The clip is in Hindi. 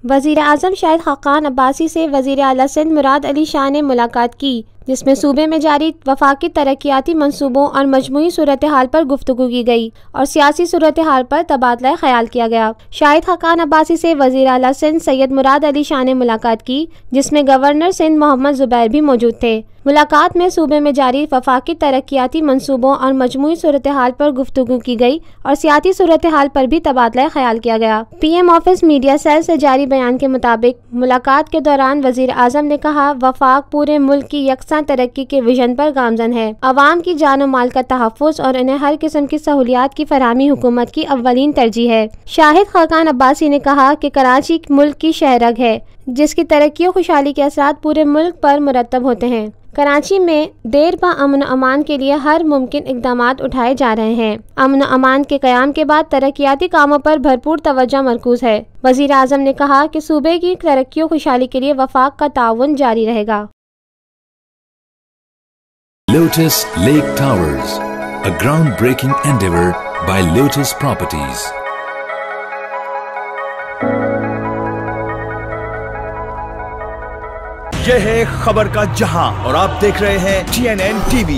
वजीर आज़म शाहिद खaqan अब्बासी से वजीर आला सिंध मुराद अली शाह ने मुलाकात की, जिसमें सूबे में जारी वफाकी तरक्याती मंसूबों और मजमूई सूरत हाल पर गुफ्तगू की गई और सियासी सूरत हाल पर तबादला ख्याल किया गया। शाहिद खaqan अब्बासी से वजीर आला सिंध सैयद मुराद अली शाह ने मुलाकात की, जिसमें गवर्नर सिंध मोहम्मद जुबैर भी मौजूद थे। मुलाकात में सूबे में जारी वफाकी तरक्याती मंसूबों और मजमूई सूरत हाल पर गुफ्तगू की गई और सियासी सूरत हाल पर भी तबादला ख्याल किया गया। PM ऑफिस मीडिया सेल से जारी बयान के मुताबिक मुलाकात के दौरान वजीर आज़म ने कहा, वफाक पूरे मुल्क की यकसां तरक्की के विजन पर गामजन है। अवाम की जान और माल का तहफुज और इन्हें हर किस्म की सहूलियात की फराहमी हुकूमत की अवलीन तरजीह है। शाहिद खaqan अब्बासी ने कहा कि कराची मुल्क की शहरग है, जिसकी तरक्की और खुशहाली के असरात पूरे मुल्क पर मुरतब होते हैं। कराची में देर पा अमन अमान के लिए हर मुमकिन इक़दामात उठाए जा रहे हैं। अमन अमान के क़याम के बाद तरक्याती कामों पर भरपूर तवज्जो मरकूज है। वज़ीर आज़म ने कहा कि सूबे की तरक्की और खुशहाली के लिए वफाक का ताउन जारी रहेगा। Lotus Lake Towers, a groundbreaking endeavor by Lotus Properties. यह है खबर का जहां और आप देख रहे हैं TNN TV।